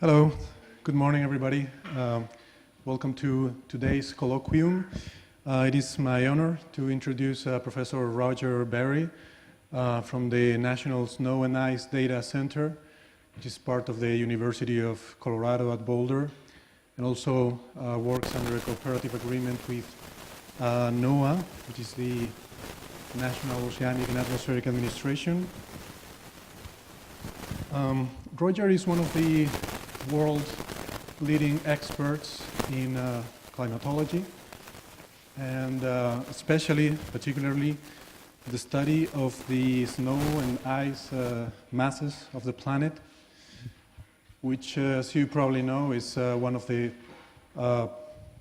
Hello, good morning everybody. Welcome to today's colloquium. It is my honor to introduce Professor Roger Berry from the National Snow and Ice Data Center, which is part of the University of Colorado at Boulder, and also works under a cooperative agreement with NOAA, which is the National Oceanic and Atmospheric Administration. Roger is one of the world's leading experts in climatology, and particularly the study of the snow and ice masses of the planet, which, as you probably know, is one of the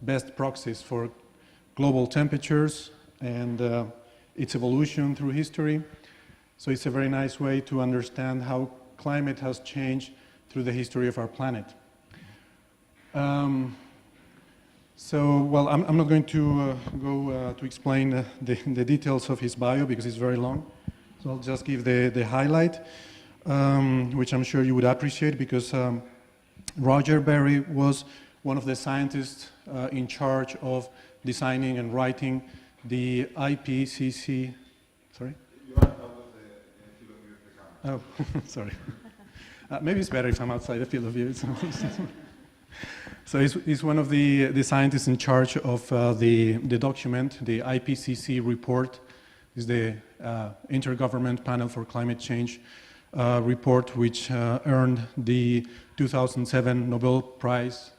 best proxies for global temperatures and its evolution through history. So it's a very nice way to understand how climate has changed through the history of our planet. I'm not going to go to explain the details of his bio because it's very long. So I'll just give the highlight, which I'm sure you would appreciate, because Roger Berry was one of the scientists in charge of designing and writing the IPCC. Sorry? You are out of the field of view of the camera. Oh, sorry. Maybe it's better if I'm outside the field of view. So he's one of the scientists in charge of the document, the IPCC report. Is the Intergovernmental Panel for Climate Change report, which earned the 2007 Nobel Prize,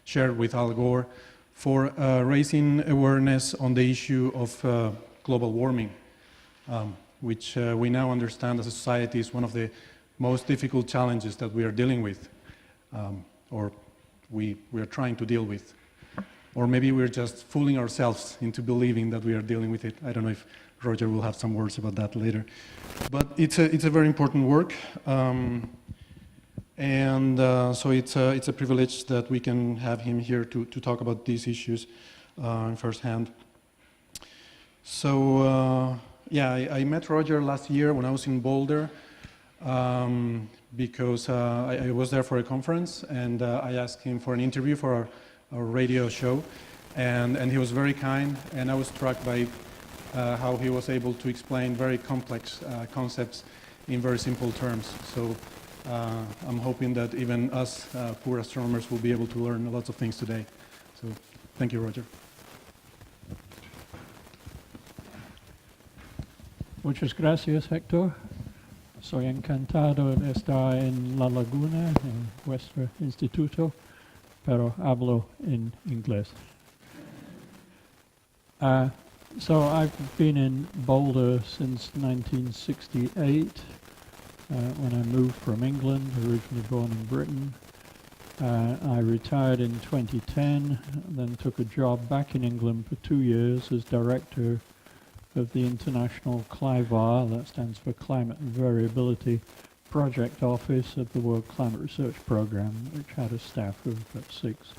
shared with Al Gore, for raising awareness on the issue of global warming, which we now understand as a society is one of the most difficult challenges that we are dealing with, or we are trying to deal with. Or maybe we're just fooling ourselves into believing that we are dealing with it. I don't know if Roger will have some words about that later. But it's a very important work, so it's a privilege that we can have him here to talk about these issues firsthand. So I met Roger last year when I was in Boulder, because I was there for a conference, and I asked him for an interview for our radio show, and he was very kind, and I was struck by how he was able to explain very complex concepts in very simple terms. So I'm hoping that even us poor astronomers will be able to learn lots of things today. So thank you, Roger. Muchas gracias, Hector. Soy encantado de estar en La Laguna, en vuestro instituto, pero hablo en inglés. So I've been in Boulder since 1968, when I moved from England, originally born in Britain. I retired in 2010, then took a job back in England for 2 years as director of the International CLIVAR, that stands for Climate and Variability Project Office of the World Climate Research Program, which had a staff of about 6.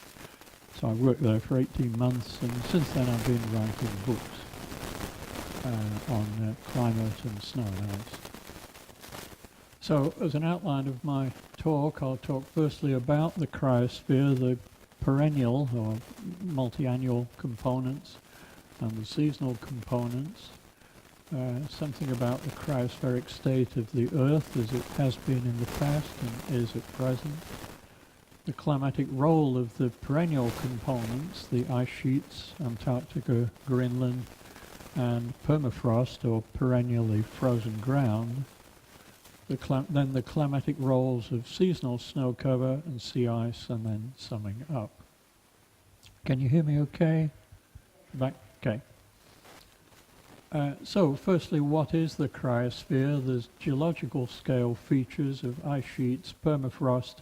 So I worked there for 18 months, and since then I've been writing books on climate and snow and ice. So as an outline of my talk, I'll talk firstly about the cryosphere, the perennial or multi-annual components, and the seasonal components, something about the cryospheric state of the Earth as it has been in the past and is at present, the climatic role of the perennial components, the ice sheets, Antarctica, Greenland, and permafrost, or perennially frozen ground, then the climatic roles of seasonal snow cover and sea ice, and then summing up. Can you hear me okay? Back? Okay. So firstly, what is the cryosphere? There's geological scale features of ice sheets, permafrost,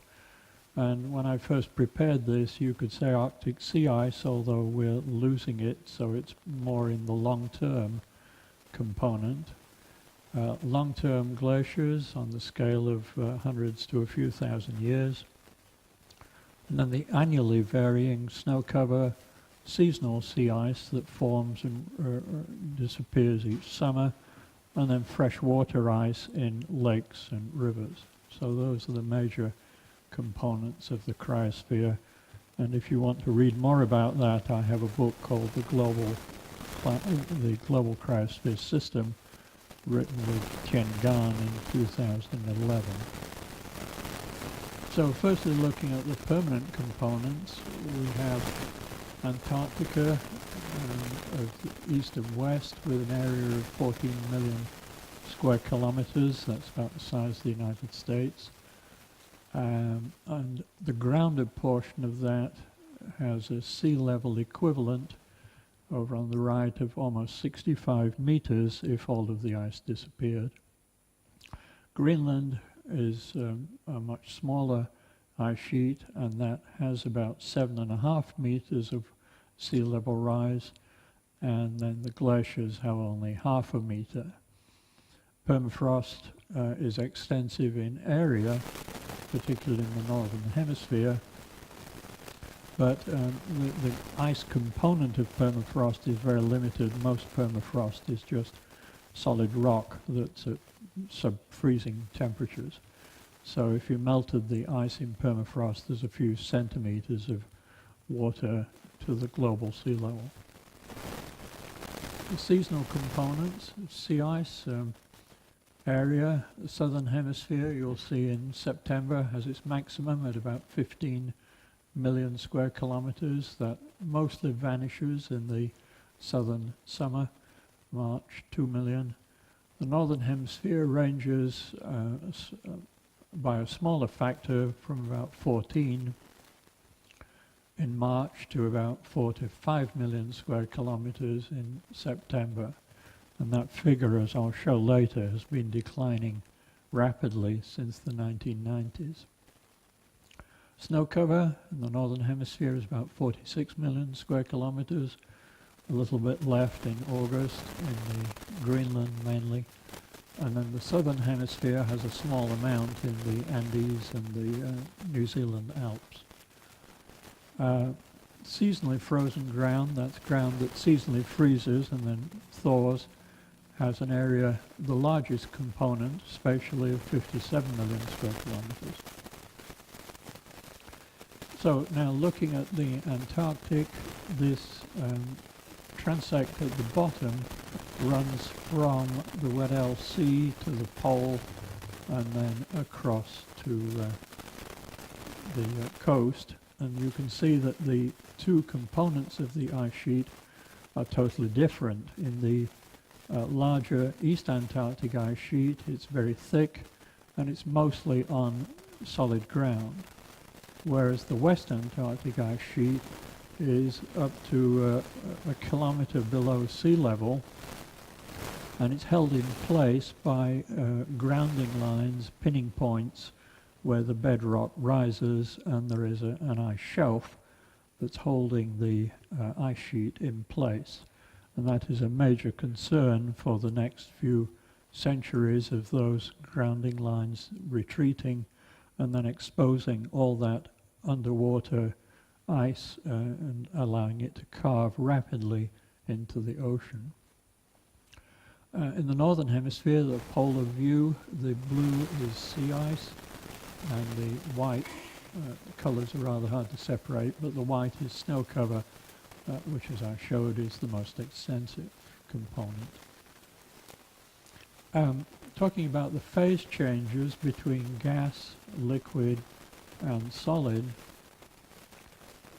and when I first prepared this, you could say Arctic sea ice, although we're losing it, so it's more in the long-term component. Long-term glaciers on the scale of hundreds to a few thousand years. And then the annually varying snow cover, seasonal sea ice that forms and disappears each summer, and then freshwater ice in lakes and rivers. So those are the major components of the cryosphere. And if you want to read more about that, I have a book called The Global Cryosphere System, written with Tian Gan in 2011. So firstly, looking at the permanent components, we have Antarctica of the east and west with an area of 14 million square kilometers. That's about the size of the United States. And the grounded portion of that has a sea level equivalent over on the right of almost 65 meters if all of the ice disappeared. Greenland is a much smaller ice sheet, and that has about 7.5 meters of sea level rise, and then the glaciers have only 0.5 meter. Permafrost is extensive in area, particularly in the Northern Hemisphere, but the ice component of permafrost is very limited. Most permafrost is just solid rock that's at sub-freezing temperatures. So if you melted the ice in permafrost, there's a few centimeters of water to the global sea level. The seasonal components, sea ice area, the Southern Hemisphere, you'll see in September has its maximum at about 15 million square kilometers. That mostly vanishes in the southern summer, March, 2 million. The Northern Hemisphere ranges by a smaller factor from about 14 in March to about 4 to 5 million square kilometers in September. And that figure, as I'll show later, has been declining rapidly since the 1990s. Snow cover in the Northern Hemisphere is about 46 million square kilometers, a little bit left in August in the Greenland mainly. And then the Southern Hemisphere has a small amount in the Andes and the New Zealand Alps. Seasonally frozen ground, that's ground that seasonally freezes and then thaws, has an area, the largest component, spatially, of 57 million square kilometers. So now looking at the Antarctic, this transect at the bottom runs from the Weddell Sea to the pole and then across to the coast. And you can see that the two components of the ice sheet are totally different. In the larger East Antarctic ice sheet, it's very thick and it's mostly on solid ground, whereas the West Antarctic ice sheet is up to a kilometer below sea level, and it's held in place by grounding lines, pinning points, where the bedrock rises and there is an ice shelf that's holding the ice sheet in place. And that is a major concern for the next few centuries of those grounding lines retreating and then exposing all that underwater ice and allowing it to carve rapidly into the ocean. In the Northern Hemisphere, the polar view, the blue is sea ice, and the white, the colours are rather hard to separate, but the white is snow cover, which, as I showed, is the most extensive component. Talking about the phase changes between gas, liquid, and solid,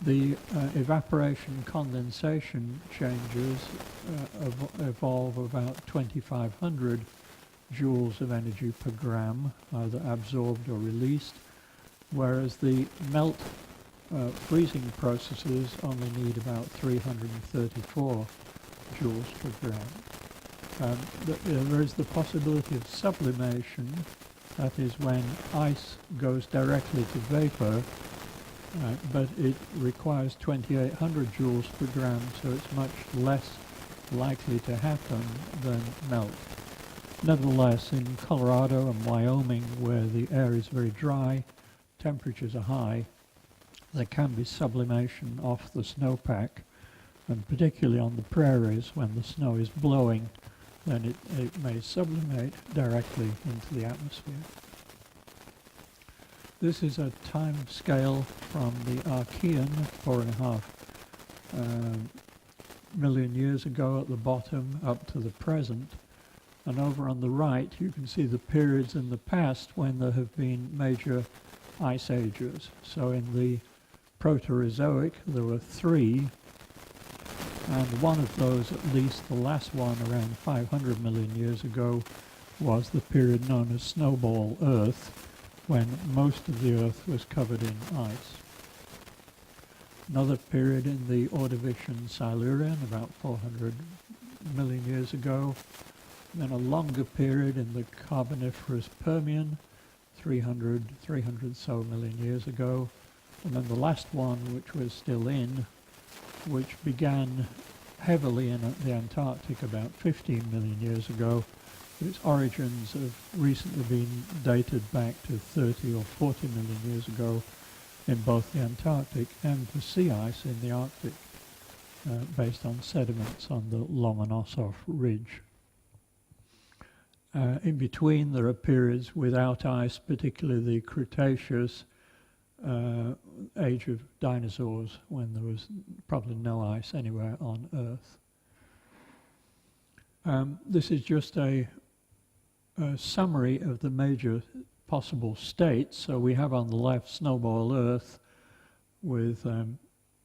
the evaporation condensation changes evolve about 2,500 joules of energy per gram, either absorbed or released, whereas the melt freezing processes only need about 334 joules per gram. There is the possibility of sublimation, that is when ice goes directly to vapor, but it requires 2,800 joules per gram, so it's much less likely to happen than melt. Nevertheless, in Colorado and Wyoming, where the air is very dry, temperatures are high, there can be sublimation off the snowpack, and particularly on the prairies when the snow is blowing, then it may sublimate directly into the atmosphere. This is a time scale from the Archean, 4.5 million years ago at the bottom up to the present. And over on the right, you can see the periods in the past when there have been major ice ages. So in the Proterozoic, there were 3, and one of those, at least the last one around 500 million years ago, was the period known as Snowball Earth, when most of the Earth was covered in ice. Another period in the Ordovician Silurian, about 400 million years ago. Then a longer period in the Carboniferous Permian, 300 so million years ago. And then the last one, which we're still in, which began heavily in the Antarctic about 15 million years ago. Its origins have recently been dated back to 30 or 40 million years ago in both the Antarctic and the sea ice in the Arctic, based on sediments on the Lomonosov Ridge. In between, there are periods without ice, particularly the Cretaceous age of dinosaurs, when there was probably no ice anywhere on Earth. This is just a summary of the major possible states. So we have on the left Snowball Earth with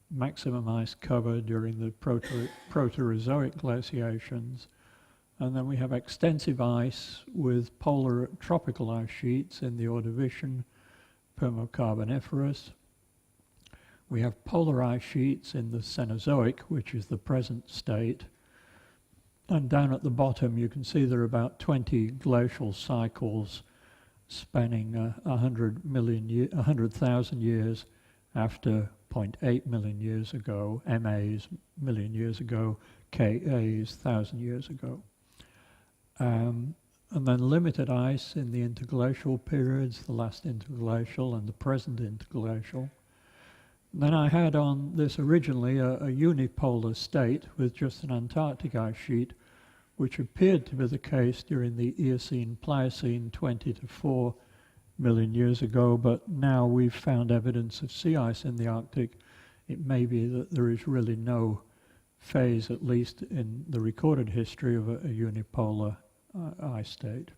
maximum ice cover during the Proterozoic glaciations. And then we have extensive ice with polar tropical ice sheets in the Ordovician, Permocarboniferous. We have polar ice sheets in the Cenozoic, which is the present state. And down at the bottom, you can see there are about 20 glacial cycles spanning 100,000 years after 0.8 million years ago, MAs million years ago, KAs 1,000 years ago. And then limited ice in the interglacial periods, the last interglacial and the present interglacial. Then I had on this originally a unipolar state with just an Antarctic ice sheet, which appeared to be the case during the Eocene-Pliocene 20 to 4 million years ago, but now we've found evidence of sea ice in the Arctic. It may be that there is really no phase, at least in the recorded history, of a unipolar ice state.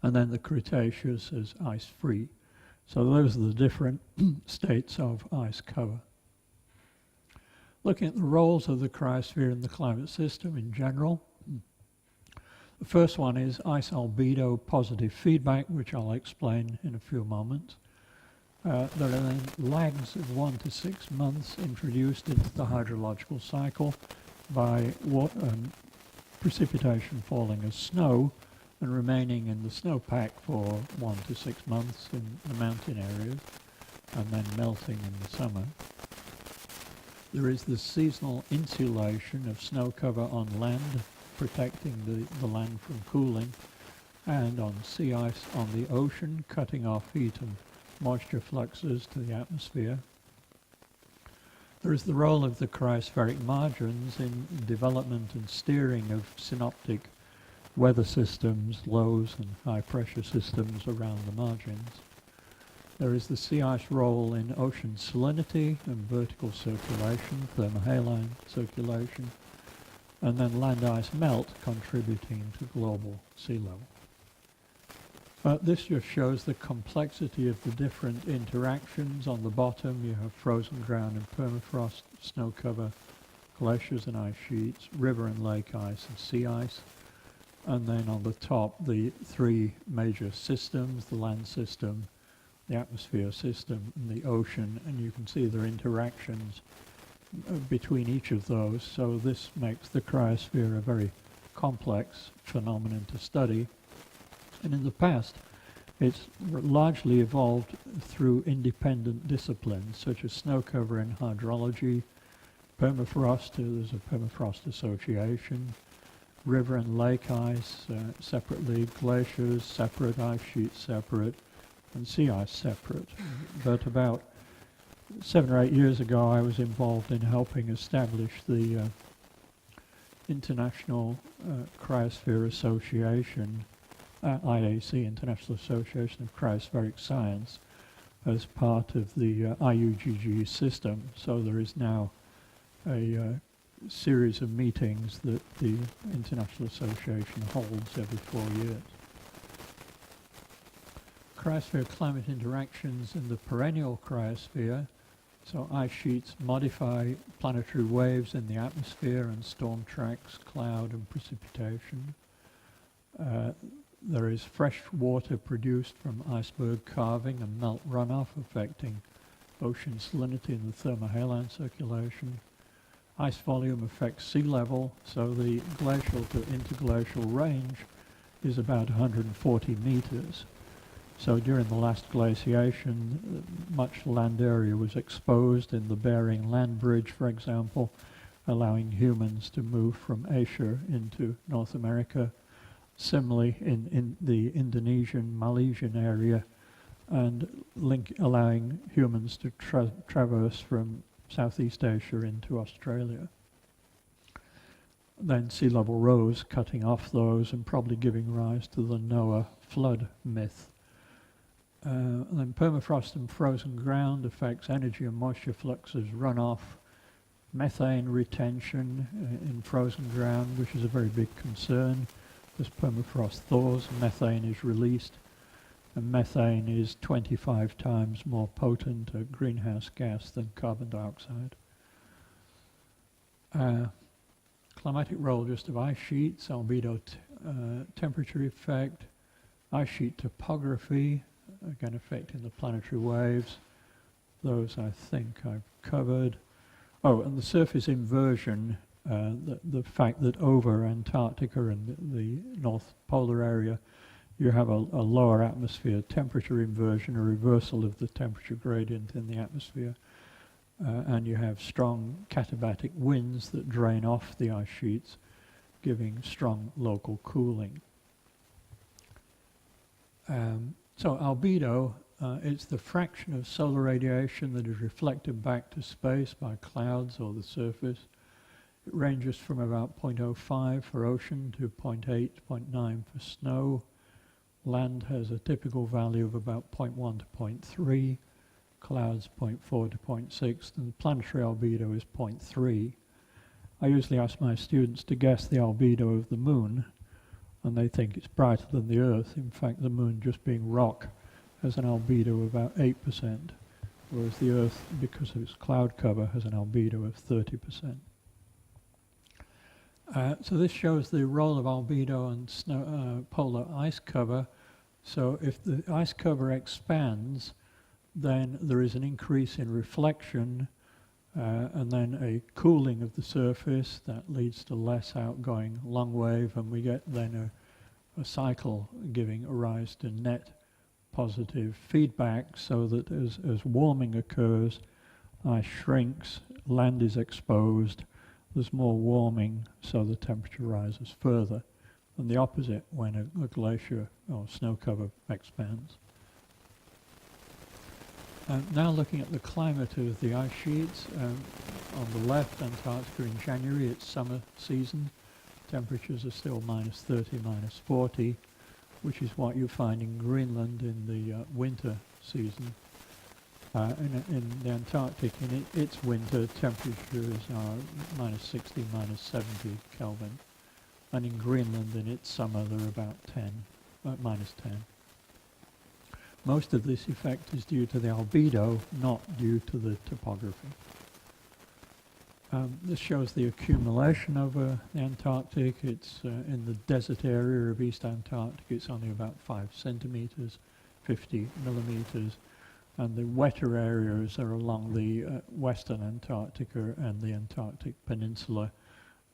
And then the Cretaceous is ice-free. So those are the different states of ice cover. Looking at the roles of the cryosphere in the climate system in general, the first one is ice albedo positive feedback, which I'll explain in a few moments. There are then lags of 1 to 6 months introduced into the hydrological cycle by precipitation falling as snow and remaining in the snowpack for 1 to 6 months in the mountain areas and then melting in the summer. There is the seasonal insulation of snow cover on land, protecting the land from cooling, and on sea ice on the ocean, cutting off heat and moisture fluxes to the atmosphere. There is the role of the cryospheric margins in development and steering of synoptic weather systems, lows and high pressure systems around the margins. There is the sea ice role in ocean salinity and vertical circulation, thermohaline circulation, and then land ice melt contributing to global sea level. This just shows the complexity of the different interactions. On the bottom you have frozen ground and permafrost, snow cover, glaciers and ice sheets, river and lake ice and sea ice. And then on the top the 3 major systems, the land system, the atmosphere system and the ocean, and you can see their interactions between each of those. So this makes the cryosphere a very complex phenomenon to study. And in the past, it's largely evolved through independent disciplines, such as snow cover and hydrology, permafrost, there's a permafrost association, river and lake ice separately, glaciers separate, ice sheets separate, and sea ice separate. But about 7 or 8 years ago, I was involved in helping establish the International Cryosphere Association, IAC, International Association of Cryospheric Science, as part of the IUGG system. So there is now a series of meetings that the International Association holds every 4 years. Cryosphere climate interactions in the perennial cryosphere. So ice sheets modify planetary waves in the atmosphere and storm tracks, cloud and precipitation. There is fresh water produced from iceberg carving and melt runoff, affecting ocean salinity and the thermohaline circulation. Ice volume affects sea level, so the glacial to interglacial range is about 140 meters. So during the last glaciation, much land area was exposed in the Bering Land Bridge, for example, allowing humans to move from Asia into North America. Similarly, in the Indonesian, Malaysian area, and allowing humans to traverse from Southeast Asia into Australia. Then sea level rose, cutting off those and probably giving rise to the Noah flood myth. And then permafrost and frozen ground affects energy and moisture fluxes, runoff, methane retention in frozen ground, which is a very big concern. As permafrost thaws, methane is released, and methane is 25 times more potent a greenhouse gas than carbon dioxide. Climatic role just of ice sheets, albedo temperature effect, ice sheet topography, again affecting the planetary waves. Those I think I've covered. Oh, and the surface inversion, the fact that over Antarctica and the North Polar area you have a lower atmosphere temperature inversion, a reversal of the temperature gradient in the atmosphere, and you have strong katabatic winds that drain off the ice sheets, giving strong local cooling. So albedo, it's the fraction of solar radiation that is reflected back to space by clouds or the surface. It ranges from about 0.05 for ocean to 0.8, 0.9 for snow. Land has a typical value of about 0.1 to 0.3, clouds 0.4 to 0.6, and planetary albedo is 0.3. I usually ask my students to guess the albedo of the moon, and they think it's brighter than the Earth. In fact, the moon, just being rock, has an albedo of about 8%, whereas the Earth, because of its cloud cover, has an albedo of 30%. So this shows the role of albedo and snow, polar ice cover. So if the ice cover expands, then there is an increase in reflection and then a cooling of the surface that leads to less outgoing long wave, and we get then a cycle giving rise to net positive feedback, so that as warming occurs, ice shrinks, land is exposed, there's more warming, so the temperature rises further, and the opposite when a glacier or snow cover expands. Now looking at the climate of the ice sheets, on the left, Antarctica in January, it's summer season. Temperatures are still minus 30, minus 40, which is what you find in Greenland in the winter season. In the Antarctic, in its winter, temperatures are minus 60, minus 70 Kelvin. And in Greenland, in its summer, they're about 10, minus 10. Most of this effect is due to the albedo, not due to the topography. This shows the accumulation over the Antarctic. It's in the desert area of East Antarctic. It's only about 5 centimeters, 50 millimeters. And the wetter areas are along the western Antarctica and the Antarctic Peninsula,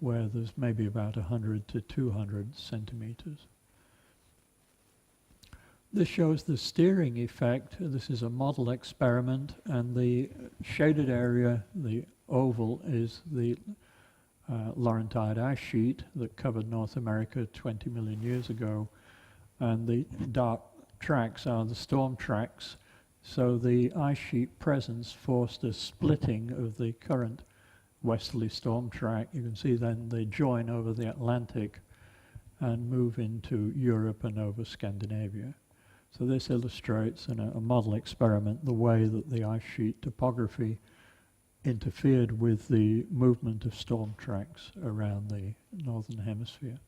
where there's maybe about 100 to 200 centimeters. This shows the steering effect. This is a model experiment, and the shaded area, the oval, is the Laurentide ice sheet that covered North America 20 million years ago, and the dark tracks are the storm tracks. So the ice sheet presence forced a splitting of the current westerly storm track. You can see then they join over the Atlantic and move into Europe and over Scandinavia. So this illustrates in a model experiment the way that the ice sheet topography interfered with the movement of storm tracks around the Northern Hemisphere.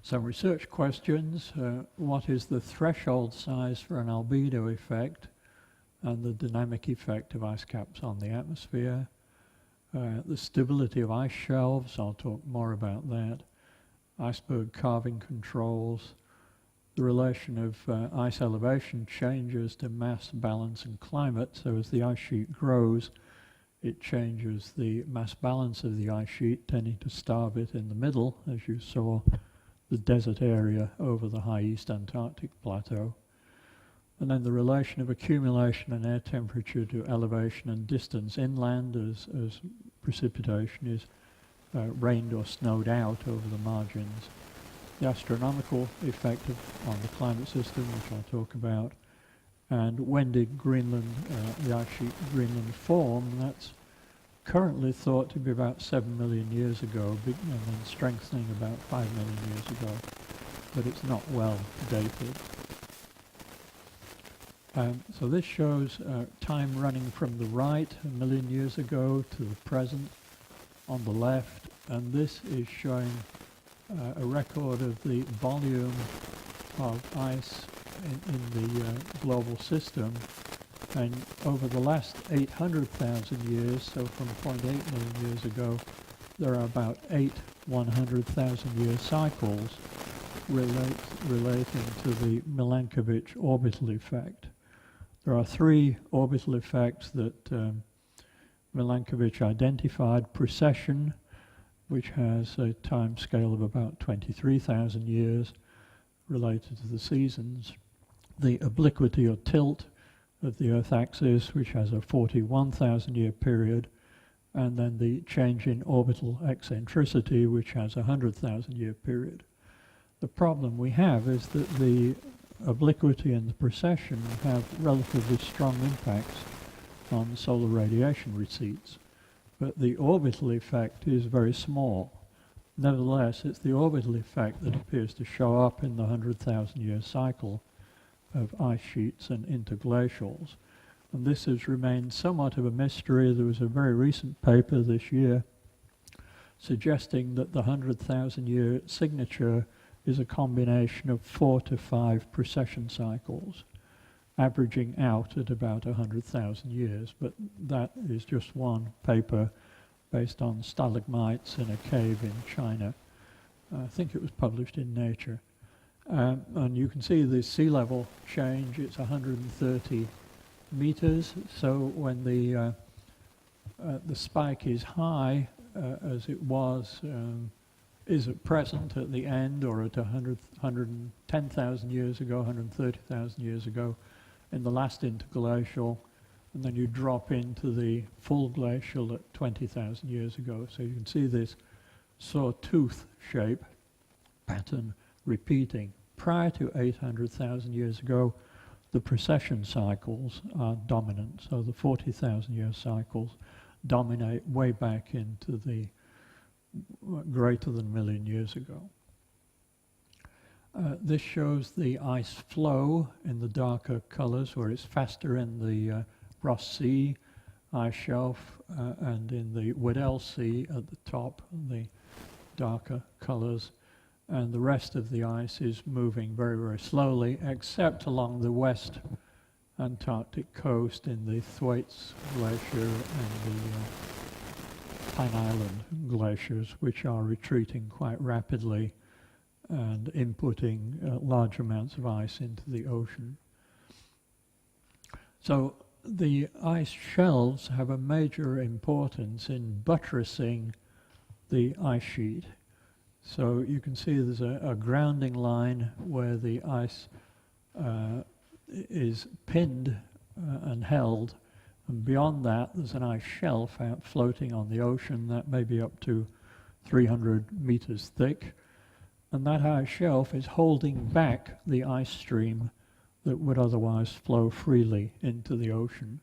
Some research questions. What is the threshold size for an albedo effect and the dynamic effect of ice caps on the atmosphere? The stability of ice shelves, I'll talk more about that. Iceberg carving controls, the relation of ice elevation changes to mass balance and climate. So as the ice sheet grows, it changes the mass balance of the ice sheet, tending to starve it in the middle, as you saw the desert area over the high East Antarctic plateau. And then the relation of accumulation and air temperature to elevation and distance inland as precipitation is rained or snowed out over the margins. The astronomical effect on the climate system, which I'll talk about, and when did Greenland, the ice sheet Greenland form? That's currently thought to be about 7 million years ago, and then strengthening about 5 million years ago, but it's not well dated. So this shows time running from the right, 1 million years ago, to the present on the left, and this is showing a record of the volume of ice in the global system, and over the last 800,000 years, so from 0.8 million years ago, there are about 8 100,000-year cycles relating to the Milankovitch orbital effect. There are 3 orbital effects that Milankovitch identified: precession, which has a time scale of about 23,000 years related to the seasons, the obliquity or tilt of the Earth axis, which has a 41,000 year period, and then the change in orbital eccentricity, which has a 100,000 year period. The problem we have is that the obliquity and the precession have relatively strong impacts on solar radiation receipts, but the orbital effect is very small. Nevertheless, it's the orbital effect that appears to show up in the 100,000-year cycle of ice sheets and interglacials. And this has remained somewhat of a mystery. There was a very recent paper this year suggesting that the 100,000-year signature is a combination of 4 to 5 precession cycles, averaging out at about 100,000 years, but that is just one paper based on stalagmites in a cave in China. I think it was published in Nature. And you can see the sea level change. It's 130 meters, so when the spike is high, as it was, is at present at the end, or at 110,000 years ago, 130,000 years ago, in the last interglacial, and then you drop into the full glacial at 20,000 years ago. So you can see this sawtooth shape pattern repeating. Prior to 800,000 years ago, the precession cycles are dominant. So the 40,000 year cycles dominate way back into the greater than 1 million years ago. This shows the ice flow in the darker colors, where it's faster in the Ross Sea ice shelf and in the Weddell Sea at the top, the darker colors, and the rest of the ice is moving very, very slowly, except along the west Antarctic coast in the Thwaites Glacier and the Pine Island glaciers, which are retreating quite rapidly and inputting large amounts of ice into the ocean. So the ice shelves have a major importance in buttressing the ice sheet. So you can see there's a grounding line where the ice is pinned and held, and beyond that there's an ice shelf out floating on the ocean that may be up to 300 meters thick, and that ice shelf is holding back the ice stream that would otherwise flow freely into the ocean.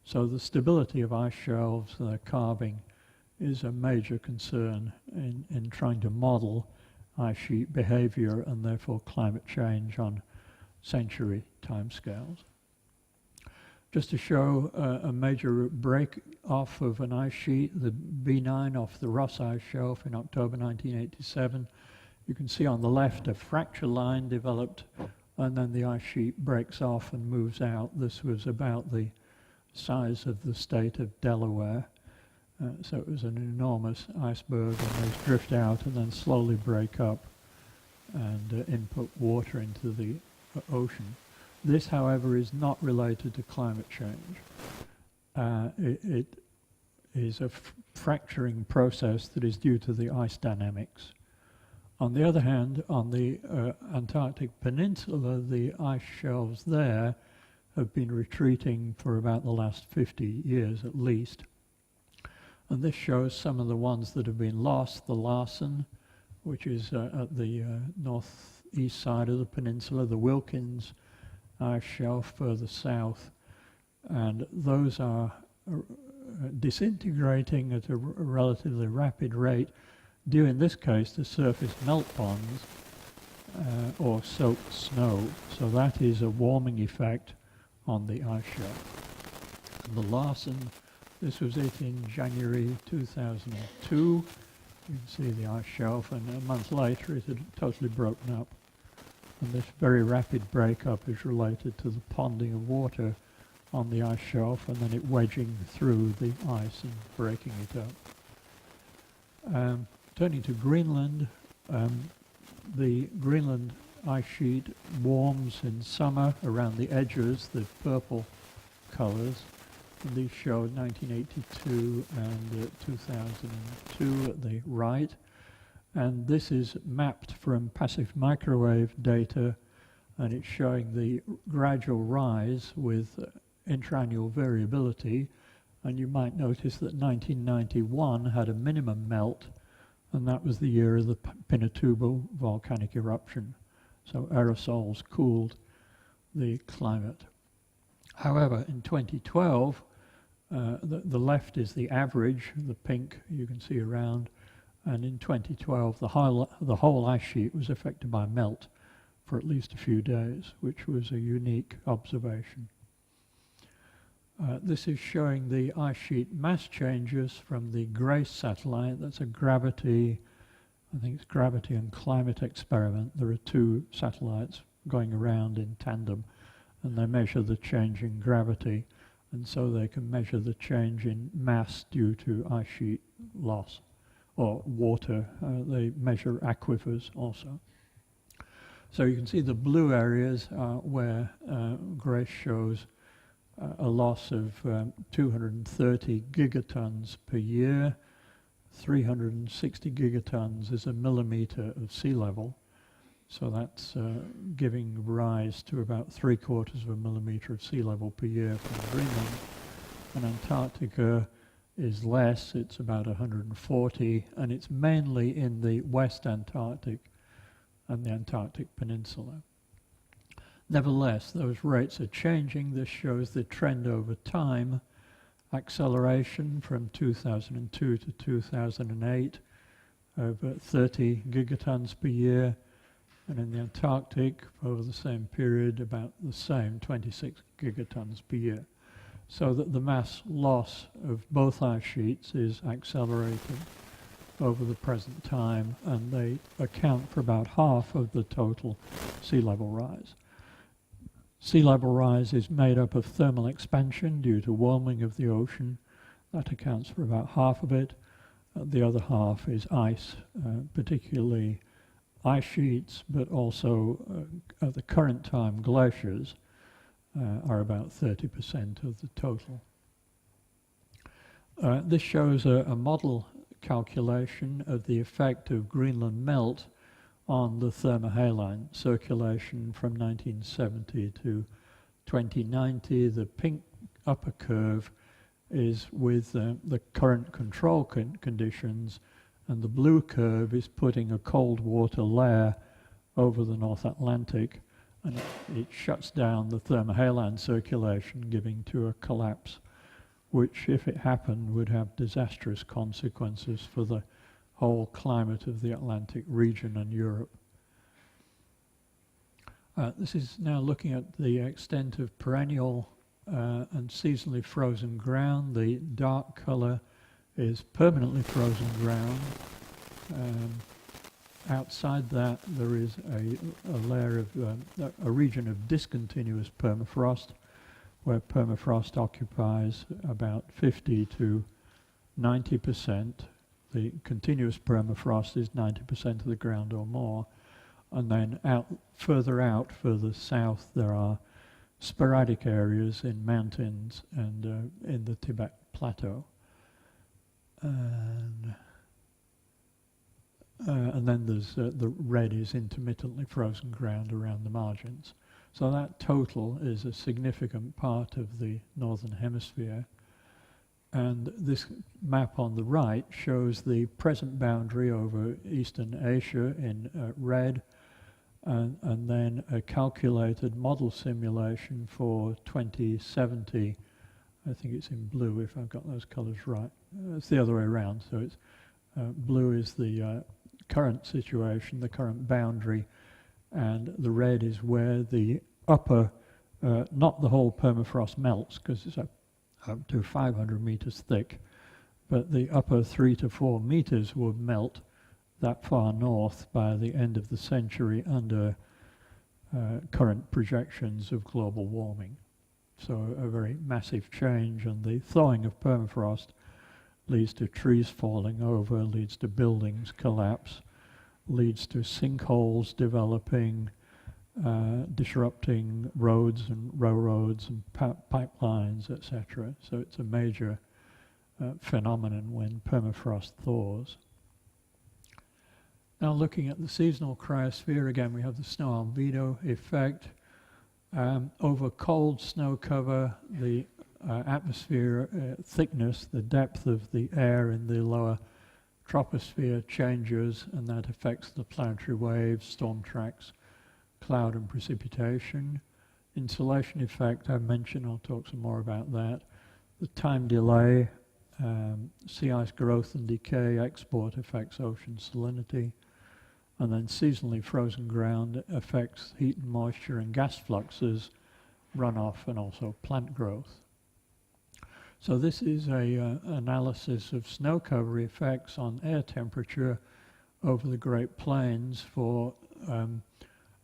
So the stability of ice shelves, their carving, is a major concern in trying to model ice sheet behavior and therefore climate change on century timescales. Just to show a major break off of an ice sheet, the B9 off the Ross Ice Shelf in October 1987. You can see on the left a fracture line developed, and then the ice sheet breaks off and moves out. This was about the size of the state of Delaware. So it was an enormous iceberg, and they drift out and then slowly break up and input water into the ocean. This, however, is not related to climate change. It is a fracturing process that is due to the ice dynamics. On the other hand, on the Antarctic Peninsula, the ice shelves there have been retreating for about the last 50 years at least. And this shows some of the ones that have been lost. The Larsen, which is at the northeast side of the peninsula, the Wilkins ice shelf further south, and those are disintegrating at a relatively rapid rate due in this case to surface melt bonds or soaked snow. So that is a warming effect on the ice shelf. And the Larsen, this was it in January 2002. You can see the ice shelf, and a month later it had totally broken up. And this very rapid breakup is related to the ponding of water on the ice shelf and then it wedging through the ice and breaking it up. Turning to Greenland, the Greenland ice sheet warms in summer around the edges, the purple colors. And these show 1982 and 2002 at the right. And this is mapped from passive microwave data, and it's showing the gradual rise with intraannual variability. And you might notice that 1991 had a minimum melt, and that was the year of the Pinatubo volcanic eruption. So aerosols cooled the climate. However, in 2012, the left is the average, the pink you can see around, and in 2012 the whole ice sheet was affected by melt for at least a few days, which was a unique observation. This is showing the ice sheet mass changes from the GRACE satellite. That's a gravity, I think it's gravity and climate experiment. There are two satellites going around in tandem, and they measure the change in gravity, and so they can measure the change in mass due to ice sheet loss or water. They measure aquifers also. So you can see the blue areas where GRACE shows a loss of 230 gigatons per year. 360 gigatons is a millimeter of sea level. So that's giving rise to about 3/4 of a millimeter of sea level per year from Greenland. And Antarctica is less, it's about 140, and it's mainly in the West Antarctic and the Antarctic Peninsula. Nevertheless, those rates are changing. This shows the trend over time. Acceleration from 2002 to 2008, over 30 gigatons per year, and in the Antarctic, over the same period, about the same, 26 gigatons per year. So that the mass loss of both ice sheets is accelerating over the present time, and they account for about half of the total sea level rise. Sea level rise is made up of thermal expansion due to warming of the ocean. That accounts for about half of it. The other half is ice, particularly ice sheets, but also at the current time glaciers are about 30% of the total. This shows a model calculation of the effect of Greenland melt on the thermohaline circulation from 1970 to 2090. The pink upper curve is with the current control conditions, and the blue curve is putting a cold water layer over the North Atlantic, and it shuts down the thermohaline circulation, giving to a collapse, which, if it happened, would have disastrous consequences for the whole climate of the Atlantic region and Europe. This is now looking at the extent of perennial and seasonally frozen ground. The dark colour is permanently frozen ground. Outside that there is a layer of a region of discontinuous permafrost, where permafrost occupies about 50 to 90%. The continuous permafrost is 90% of the ground or more. And then further south, there are sporadic areas in mountains and in the Tibet Plateau. And then there's the red is intermittently frozen ground around the margins. So that total is a significant part of the Northern Hemisphere. And this map on the right shows the present boundary over Eastern Asia in red, and then a calculated model simulation for 2070. I think it's in blue if I've got those colours right. It's the other way around. So it's blue is the current situation, the current boundary, and the red is where the upper, not the whole permafrost melts because it's up to 500 meters thick, but the upper 3 to 4 meters will melt that far north by the end of the century under current projections of global warming. So a very massive change, and the thawing of permafrost leads to trees falling over, leads to buildings collapse, leads to sinkholes developing, disrupting roads and railroads and pipelines, etc. So it's a major phenomenon when permafrost thaws. Now looking at the seasonal cryosphere, again we have the snow albedo effect. Over cold snow cover, the atmosphere thickness, the depth of the air in the lower troposphere changes, and that affects the planetary waves, storm tracks, cloud and precipitation. Insolation effect, I mentioned, I'll talk some more about that. The time delay, sea ice growth and decay, export affects ocean salinity. And then seasonally frozen ground affects heat and moisture and gas fluxes, runoff, and also plant growth. So this is a analysis of snow cover effects on air temperature over the Great Plains for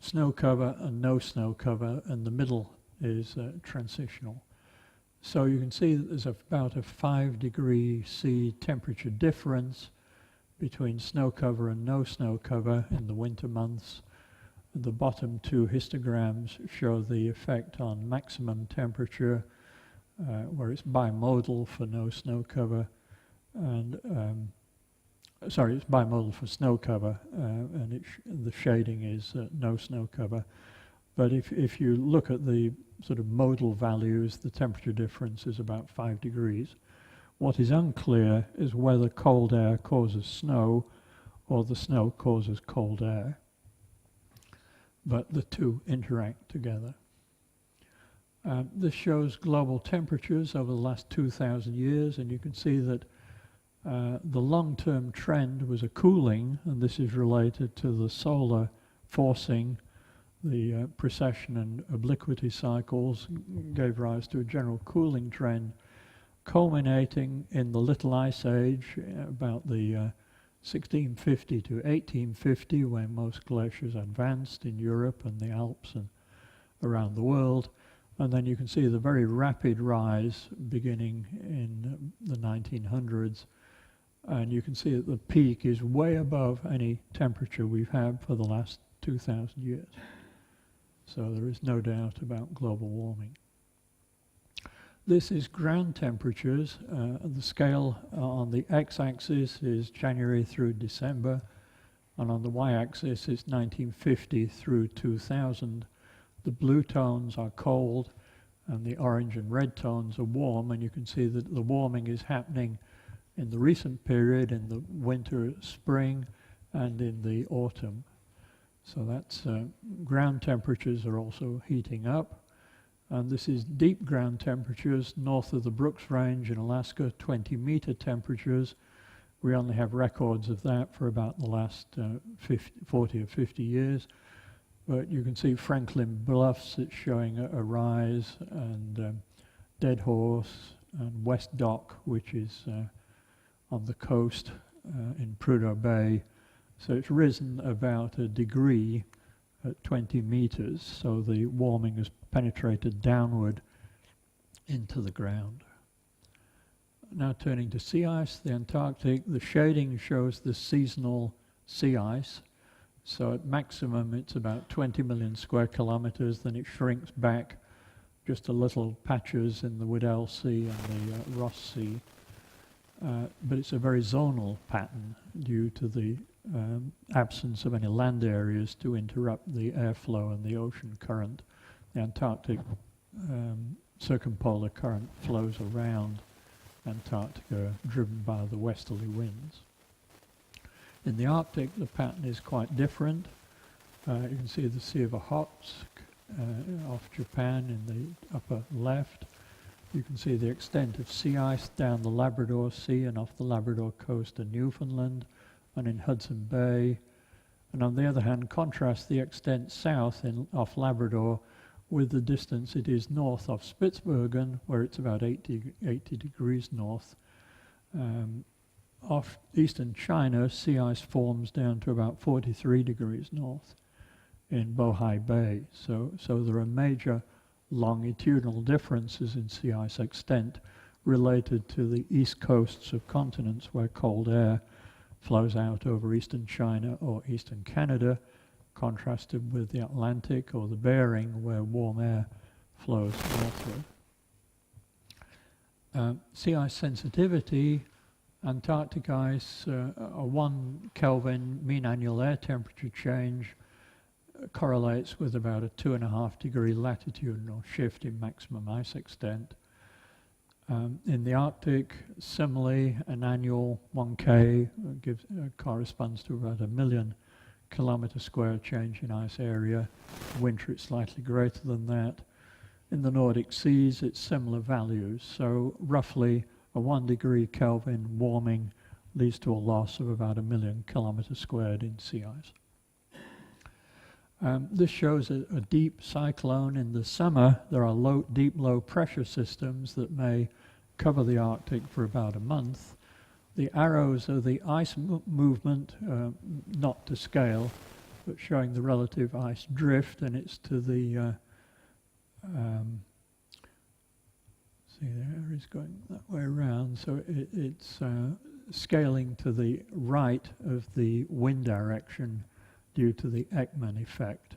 snow cover and no snow cover, and the middle is transitional. So you can see that there's about a 5 degrees C temperature difference between snow cover and no snow cover in the winter months. The bottom two histograms show the effect on maximum temperature, where it's bimodal for no snow cover, and it's bimodal for snow cover, and the shading is no snow cover. But if you look at the sort of modal values, the temperature difference is about 5 degrees. What is unclear is whether cold air causes snow or the snow causes cold air. But the two interact together. This shows global temperatures over the last 2,000 years, and you can see that the long-term trend was a cooling, and this is related to the solar forcing. The precession and obliquity cycles gave rise to a general cooling trend, culminating in the Little Ice Age, about the 1650 to 1850, when most glaciers advanced in Europe and the Alps and around the world. And then you can see the very rapid rise beginning in the 1900s. And you can see that the peak is way above any temperature we've had for the last 2,000 years. So there is no doubt about global warming. This is ground temperatures. The scale on the x-axis is January through December, and on the y-axis is 1950 through 2000. The blue tones are cold, and the orange and red tones are warm, and you can see that the warming is happening in the recent period, in the winter, spring, and in the autumn. So that's ground temperatures are also heating up. And this is deep ground temperatures north of the Brooks Range in Alaska, 20-meter temperatures. We only have records of that for about the last 40 or 50 years. But you can see Franklin Bluffs, it's showing a rise, and Dead Horse and West Dock, which is on the coast in Prudhoe Bay. So it's risen about a degree at 20 meters, so the warming has penetrated downward into the ground. Now turning to sea ice, the Antarctic, the shading shows the seasonal sea ice. So at maximum it's about 20 million square kilometers, then it shrinks back just a little patches in the Weddell Sea and the Ross Sea. But it's a very zonal pattern due to the absence of any land areas to interrupt the airflow and the ocean current. The Antarctic circumpolar current flows around Antarctica, driven by the westerly winds. In the Arctic, the pattern is quite different. You can see the Sea of Okhotsk off Japan in the upper left. You can see the extent of sea ice down the Labrador Sea and off the Labrador coast of Newfoundland and in Hudson Bay. And on the other hand, contrast the extent south off Labrador with the distance it is north of Spitsbergen, where it's about 80 degrees north. Off eastern China, sea ice forms down to about 43 degrees north in Bohai Bay. So there are major longitudinal differences in sea ice extent related to the east coasts of continents where cold air flows out over eastern China or eastern Canada, contrasted with the Atlantic or the Bering where warm air flows northward. Sea ice sensitivity, Antarctic ice, a 1 Kelvin mean annual air temperature change correlates with about a 2.5 degree latitudinal shift in maximum ice extent. In the Arctic, similarly, an annual 1K corresponds to about 1 million kilometre square change in ice area. Winter, it's slightly greater than that. In the Nordic seas, it's similar values. So roughly a 1 degree Kelvin warming leads to a loss of about 1 million kilometres squared in sea ice. This shows a deep cyclone in the summer. There are deep low pressure systems that may cover the Arctic for about a month. The arrows are the ice movement, not to scale, but showing the relative ice drift, and it's to the see, the arrow is going that way around, so it's scaling to the right of the wind direction due to the Ekman effect.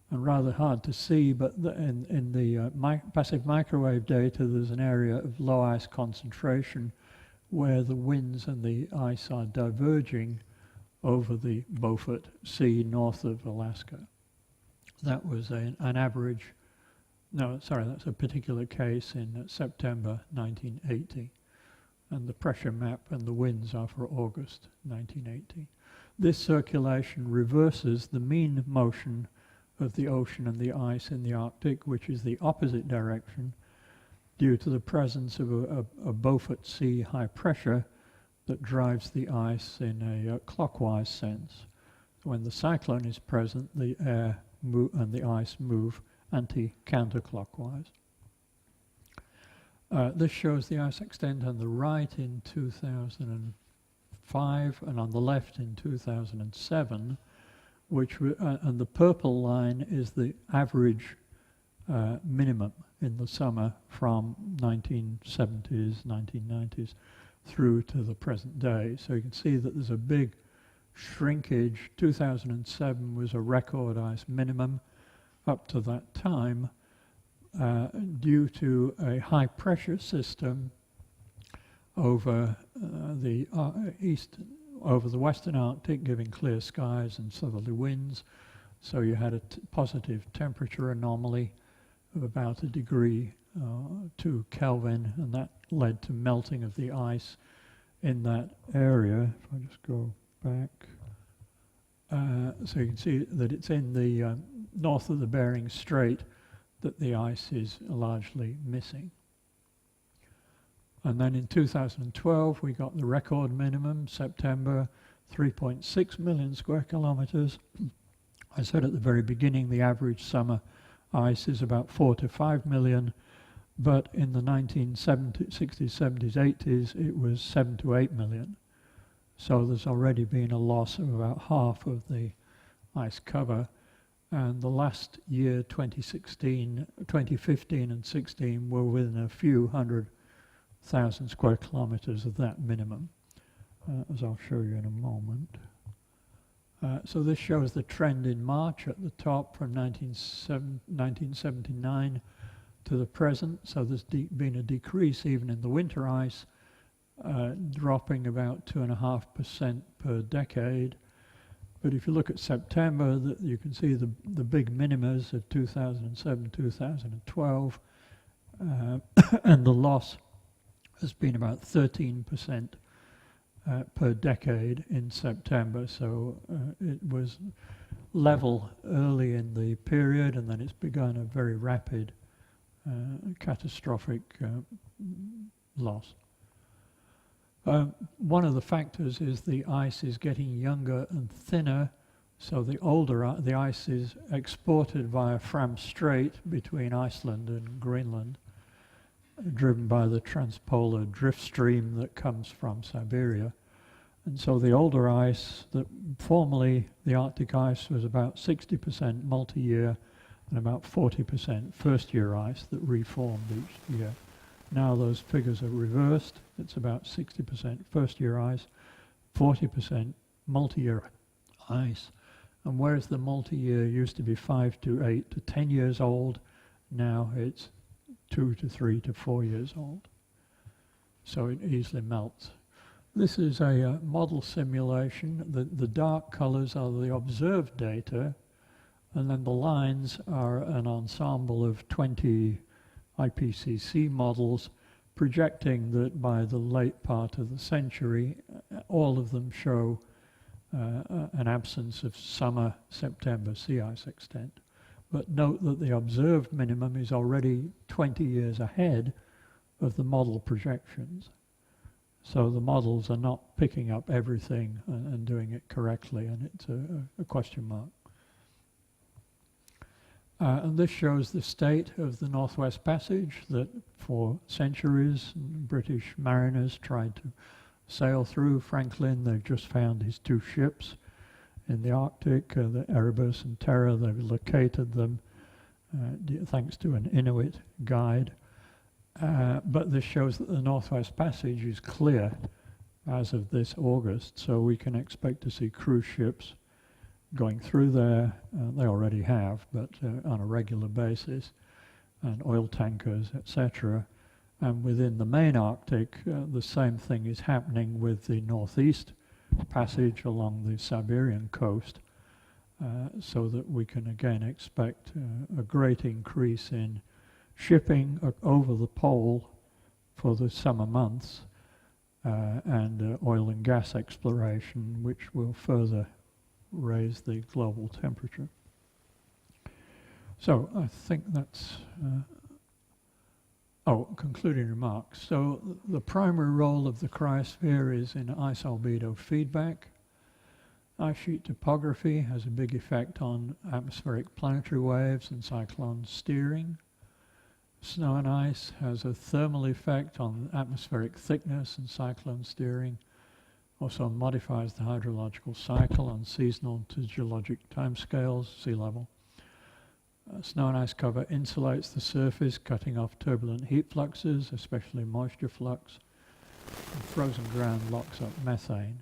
And rather hard to see, but in the passive microwave data, there's an area of low ice concentration where the winds and the ice are diverging over the Beaufort Sea north of Alaska. That was an average, no, sorry, that's a particular case in September 1980. And the pressure map and the winds are for August 1980. This circulation reverses the mean motion of the ocean and the ice in the Arctic, which is the opposite direction, due to the presence of a Beaufort Sea high pressure that drives the ice in a clockwise sense. When the cyclone is present, the air and the ice move anti-counterclockwise. This shows the ice extent on the right in 2005 and on the left in 2007, and the purple line is the average minimum in the summer from 1970s, 1990s through to the present day. So you can see that there's a big shrinkage. 2007 was a record ice minimum up to that time due to a high pressure system over over the western Arctic, giving clear skies and southerly winds. So you had a positive temperature anomaly of about 1 degree 2 Kelvin, and that led to melting of the ice in that area. If I just go back, so you can see that it's in the north of the Bering Strait that the ice is largely missing. And then in 2012 we got the record minimum, September, 3.6 million square kilometers, I said at the very beginning the average summer ice is about 4 to 5 million, but in the 1960s, 70s, 80s it was 7 to 8 million. So there's already been a loss of about half of the ice cover. And the last year, 2015 and 16, were within a few 100,000 square kilometers of that minimum, as I'll show you in a moment. So this shows the trend in March at the top from 1979 to the present. So there's been a decrease even in the winter ice, dropping about 2.5% per decade. But if you look at September, you can see the big minimas of 2007, 2012, and the loss has been about 13% per decade in September. So it was level early in the period, and then it's begun a very rapid, catastrophic loss. One of the factors is the ice is getting younger and thinner, so the ice is exported via Fram Strait between Iceland and Greenland, driven by the transpolar drift stream that comes from Siberia. And so the older ice, that formerly the Arctic ice was about 60% multi-year and about 40% first-year ice that reformed each year. Now those figures are reversed. It's about 60% first-year ice, 40% multi-year ice. And whereas the multi-year used to be 5 to 8 to 10 years old, now it's 2 to 3 to 4 years old. So it easily melts. This is a model simulation. The dark colors are the observed data, and then the lines are an ensemble of 20 IPCC models projecting that by the late part of the century, all of them show an absence of summer, September sea ice extent. But note that the observed minimum is already 20 years ahead of the model projections. So the models are not picking up everything and doing it correctly, and it's a question mark. And this shows the state of the Northwest Passage that for centuries British mariners tried to sail through. Franklin, they've just found his 2 ships in the Arctic, the Erebus and Terror. They've located them thanks to an Inuit guide. But this shows that the Northwest Passage is clear as of this August, so we can expect to see cruise ships going through there. They already have, but on a regular basis, and oil tankers, etc. And within the main Arctic, the same thing is happening with the Northeast Passage along the Siberian coast, so that we can again expect a great increase in shipping over the pole for the summer months, and oil and gas exploration, which will further raise the global temperature. So I think that's, concluding remarks. So the primary role of the cryosphere is in ice albedo feedback. Ice sheet topography has a big effect on atmospheric planetary waves and cyclone steering. Snow and ice has a thermal effect on atmospheric thickness and cyclone steering. Also modifies the hydrological cycle on seasonal to geologic timescales, sea level. Snow and ice cover insulates the surface, cutting off turbulent heat fluxes, especially moisture flux. And frozen ground locks up methane.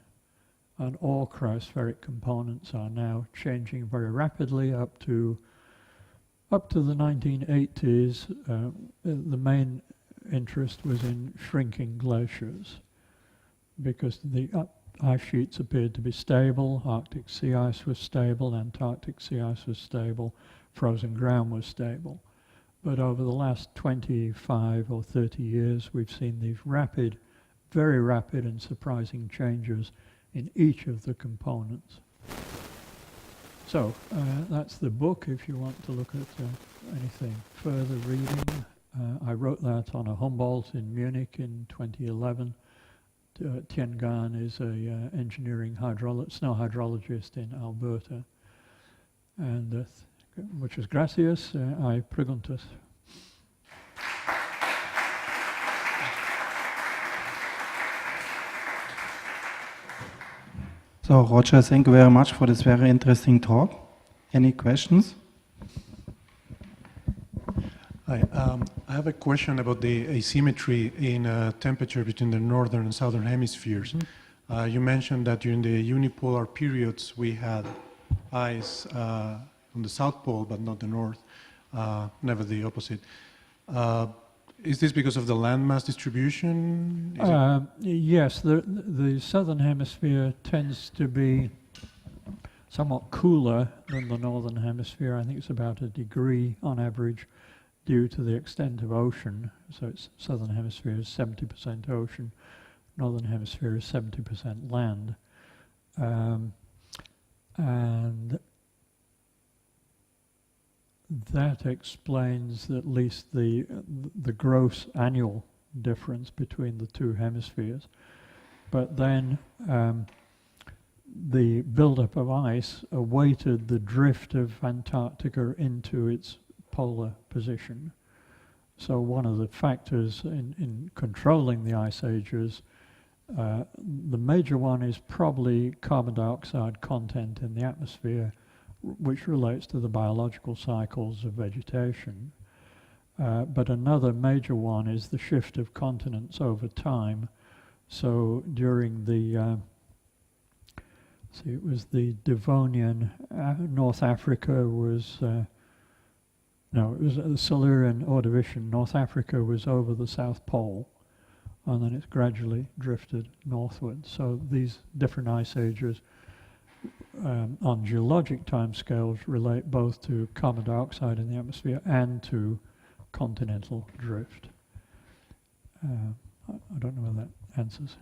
And all cryospheric components are now changing very rapidly up to the 1980s. The main interest was in shrinking glaciers, because the ice sheets appeared to be stable. Arctic sea ice was stable, Antarctic sea ice was stable, frozen ground was stable. But over the last 25 or 30 years, we've seen these rapid, very rapid and surprising changes in each of the components. So that's the book if you want to look at anything further reading. I wrote that on a Humboldt in Munich in 2011. Tien Gan is a engineering snow hydrologist in Alberta. And muchas gracias. Hay preguntas. So, Roger, thank you very much for this very interesting talk. Any questions? Hi, I have a question about the asymmetry in temperature between the northern and southern hemispheres. You mentioned that during the unipolar periods we had ice on the south pole, but not the north, never the opposite. Is this because of the landmass distribution? Yes, the southern hemisphere tends to be somewhat cooler than the northern hemisphere. I think it's about 1 degree on average due to the extent of ocean. So it's southern hemisphere is 70% ocean, northern hemisphere is 70% land. And that explains at least the gross annual difference between the two hemispheres. But then the buildup of ice awaited the drift of Antarctica into its polar position. So one of the factors in controlling the ice ages, the major one is probably carbon dioxide content in the atmosphere, which relates to the biological cycles of vegetation. But another major one is the shift of continents over time. So during the, it was the Devonian, North Africa was, no, it was the Silurian Ordovician. North Africa was over the South Pole, and then it's gradually drifted northward. So these different ice ages on geologic timescales relate both to carbon dioxide in the atmosphere and to continental drift. I don't know whether that answers.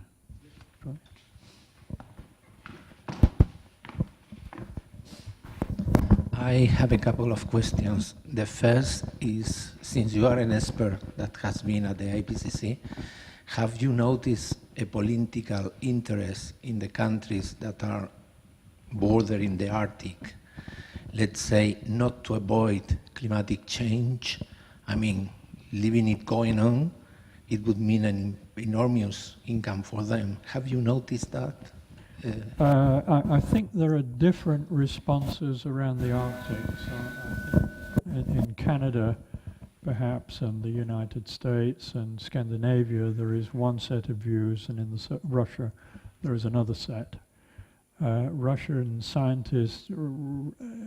I have a couple of questions. The first is, since you are an expert that has been at the IPCC, have you noticed a political interest in the countries that are bordering the Arctic, let's say, not to avoid climatic change? I mean, leaving it going on, it would mean an enormous income for them. Have you noticed that? I think there are different responses around the Arctic. So I think in Canada, perhaps, and the United States and Scandinavia, there is one set of views, and in Russia, there is another set. Russian scientists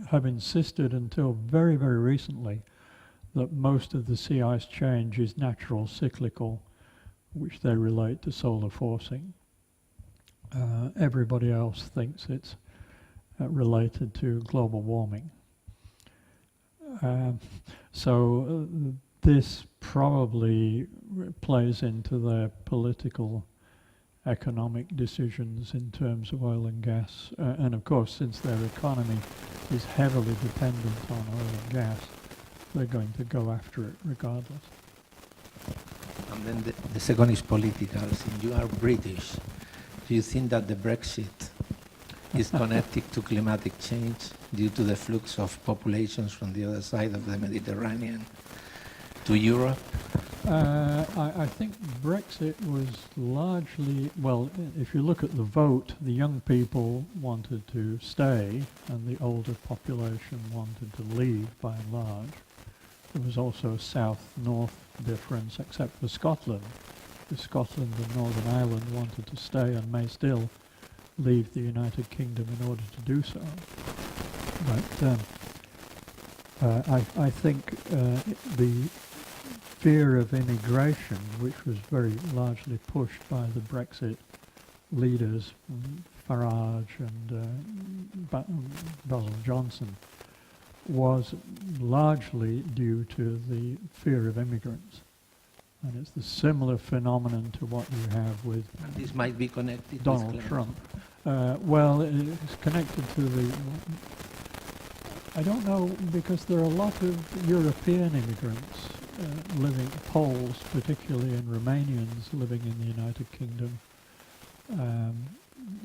have insisted until very, very recently that most of the sea ice change is natural, cyclical, which they relate to solar forcing. Everybody else thinks it's related to global warming. So this probably plays into their political economic decisions in terms of oil and gas. And of course, since their economy is heavily dependent on oil and gas, they're going to go after it regardless. And then the second is political. Since you are British, do you think that the Brexit is connected to climatic change due to the flux of populations from the other side of the Mediterranean to Europe? I think Brexit was largely, well, if you look at the vote, the young people wanted to stay and the older population wanted to leave by and large. There was also a south-north difference, except for Scotland. Scotland and Northern Ireland wanted to stay and may still leave the United Kingdom in order to do so. But I think the fear of immigration, which was very largely pushed by the Brexit leaders, Farage and Basil Johnson, was largely due to the fear of immigrants. And it's the similar phenomenon to what you have with This might be connected Donald with Trump. Well, it's connected to the, I don't know, because there are a lot of European immigrants living, Poles particularly, and Romanians living in the United Kingdom.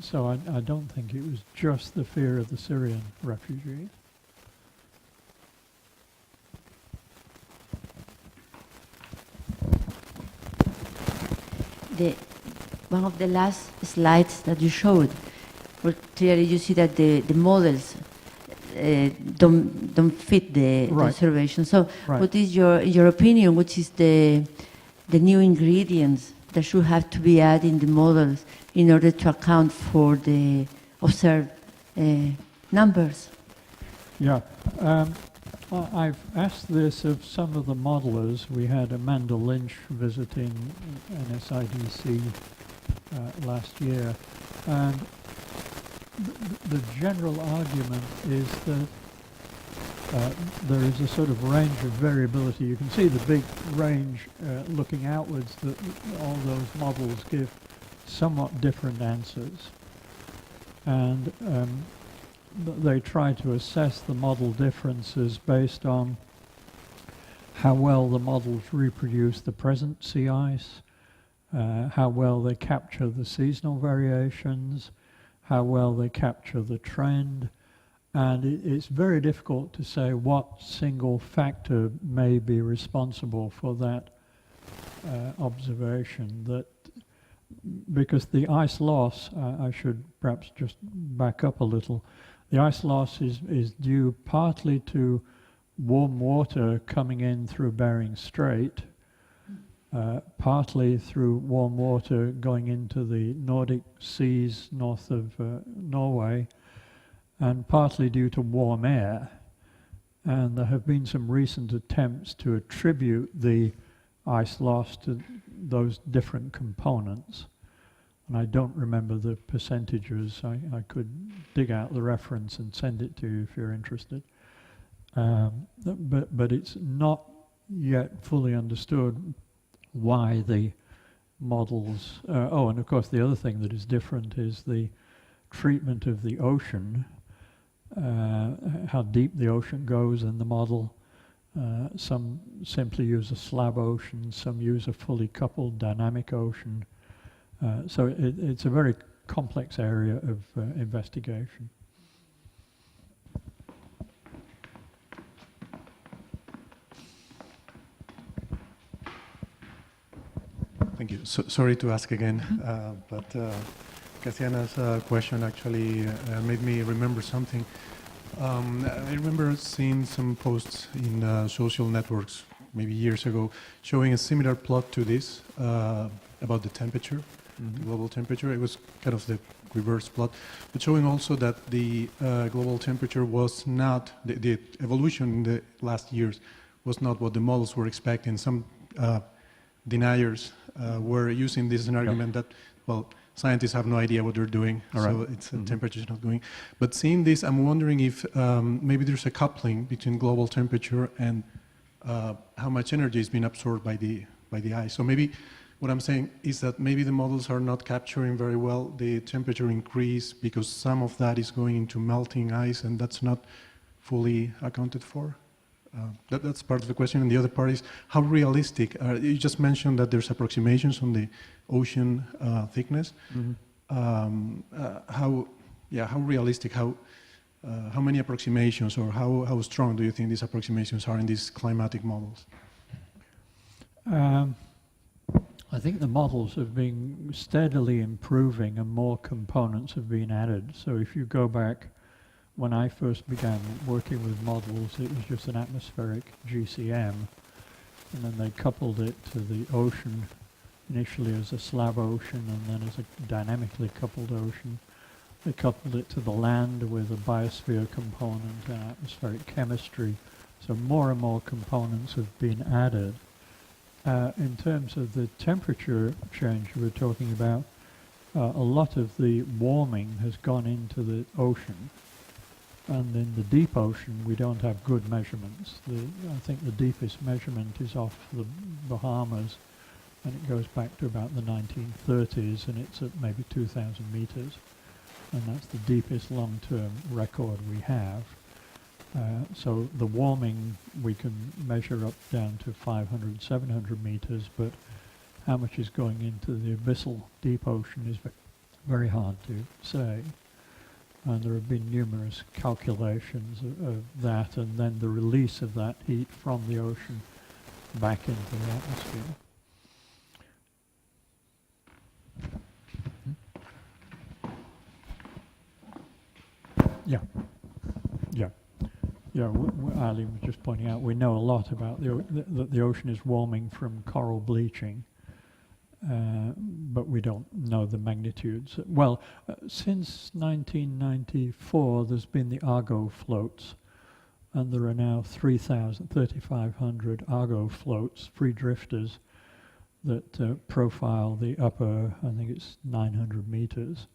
So I don't think it was just the fear of the Syrian refugees. the one of the last slides that you showed, where clearly you see that the models don't fit the Right. observation. So, Right. what is your opinion? Which is the new ingredients that should have to be added in the models in order to account for the observed numbers? Yeah. I've asked this of some of the modelers. We had Amanda Lynch visiting NSIDC last year, and the general argument is that there is a sort of range of variability. You can see the big range looking outwards that all those models give somewhat different answers. And they try to assess the model differences based on how well the models reproduce the present sea ice, how well they capture the seasonal variations, how well they capture the trend. And it's very difficult to say what single factor may be responsible for that observation. That because the ice loss, I should perhaps just back up a little, the ice loss is due partly to warm water coming in through Bering Strait, partly through warm water going into the Nordic seas north of Norway, and partly due to warm air. And there have been some recent attempts to attribute the ice loss to those different components. And I don't remember the percentages. I could dig out the reference and send it to you if you're interested. But it's not yet fully understood why the models... and of course the other thing that is different is the treatment of the ocean, how deep the ocean goes in the model. Some simply use a slab ocean, some use a fully coupled dynamic ocean. So it's a very complex area of investigation. Thank you. Sorry to ask again, but Cassiana's question actually made me remember something. I remember seeing some posts in social networks maybe years ago showing a similar plot to this about the temperature, global temperature. It was kind of the reverse plot, but showing also that the global temperature was not, the evolution in the last years was not what the models were expecting. Some deniers were using this as an argument that, well, scientists have no idea what they're doing, so it's temperature is not going. But seeing this, I'm wondering if maybe there's a coupling between global temperature and how much energy is being absorbed by the ice. So maybe what I'm saying is that maybe the models are not capturing very well the temperature increase because some of that is going into melting ice, and that's not fully accounted for. That's part of the question. And the other part is how realistic, you just mentioned that there's approximations on the ocean thickness. How realistic, how many approximations or how strong do you think these approximations are in these climatic models? I think the models have been steadily improving and more components have been added. So if you go back, when I first began working with models, it was just an atmospheric GCM, and then they coupled it to the ocean, initially as a slab ocean and then as a dynamically coupled ocean. They coupled it to the land with a biosphere component and atmospheric chemistry. So more and more components have been added. In terms of the temperature change you were talking about, a lot of the warming has gone into the ocean. And in the deep ocean, we don't have good measurements. I think the deepest measurement is off the Bahamas, and it goes back to about the 1930s, and it's at maybe 2,000 meters. And that's the deepest long-term record we have. So the warming we can measure up down to 500, 700 meters, but how much is going into the abyssal deep ocean is very hard to say. And there have been numerous calculations of that, and then the release of that heat from the ocean back into the atmosphere. Yeah. Ali was just pointing out, we know a lot about that the ocean is warming from coral bleaching, but we don't know the magnitudes. Well, since 1994, there's been the Argo floats, and there are now 3,500 Argo floats, free drifters, that profile the upper, I think it's 900 meters,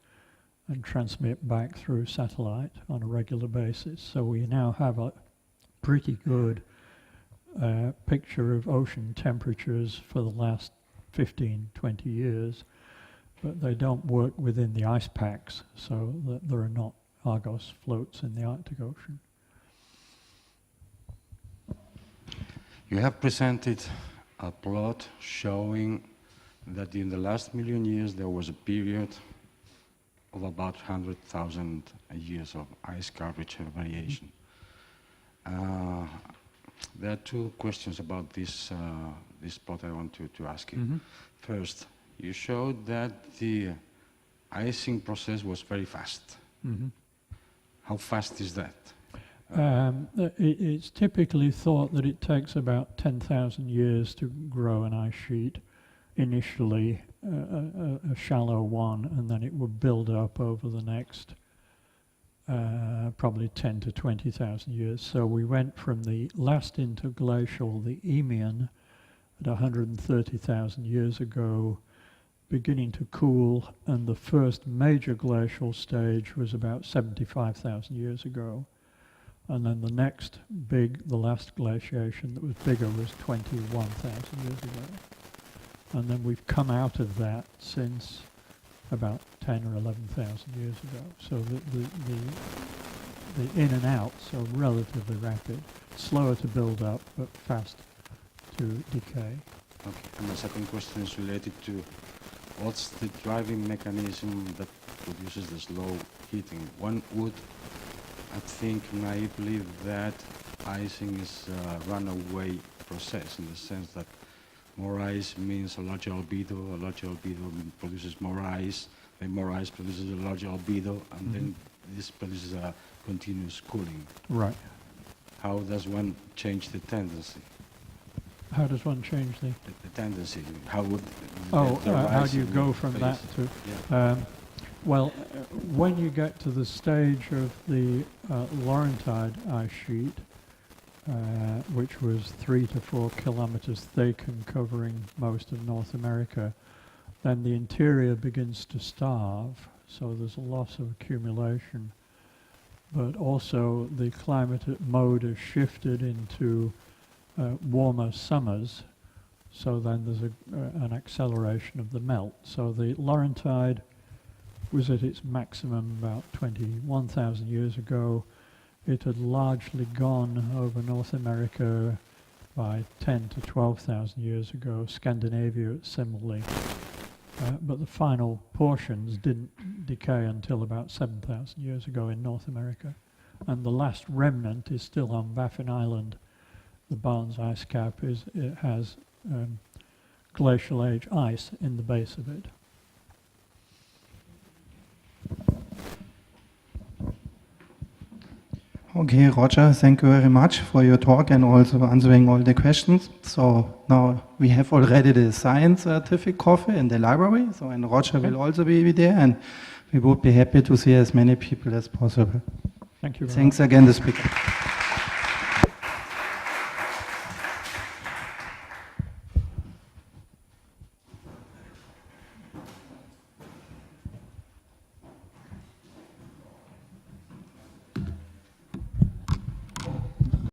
and transmit back through satellite on a regular basis. So we now have a pretty good picture of ocean temperatures for the last 15, 20 years, but they don't work within the ice packs, so that there are not Argos floats in the Arctic Ocean. You have presented a plot showing that in the last million years there was a period of about 100,000 years of ice curvature variation. There are two questions about this plot I want to ask you. First, you showed that the icing process was very fast. How fast is that? It's typically thought that it takes about 10,000 years to grow an ice sheet, initially a shallow one, and then it would build up over the next probably 10 to 20,000 years. So we went from the last interglacial, the Eemian, at 130,000 years ago, beginning to cool, and the first major glacial stage was about 75,000 years ago. And then the next the last glaciation that was bigger was 21,000 years ago. And then we've come out of that since about 10 or 11,000 years ago. So the in and outs are relatively rapid, slower to build up, but fast to decay. Okay. And the second question is related to what's the driving mechanism that produces the slow heating? One would, I think, naively that icing is a runaway process in the sense that more ice means a larger albedo produces more ice, then more ice produces a larger albedo, and then this produces a continuous cooling. Right. How does one change the tendency? How does one change the tendency? How would how do you go from that to... Yeah. Well, when you get to the stage of the Laurentide ice sheet, which was 3 to 4 kilometers thick and covering most of North America, then the interior begins to starve, so there's a loss of accumulation. But also the climate mode has shifted into warmer summers, so then there's an acceleration of the melt. So the Laurentide was at its maximum about 21,000 years ago. It had largely gone over North America by 10 to 12,000 years ago, Scandinavia similarly. But the final portions didn't decay until about 7,000 years ago in North America. And the last remnant is still on Baffin Island. The Barnes ice cap it has glacial age ice in the base of it. Okay, Roger, thank you very much for your talk and also answering all the questions. So now we have already the scientific coffee in the library, and Roger will also be there, and we would be happy to see as many people as possible. Thank you very much. Thanks again, the speaker.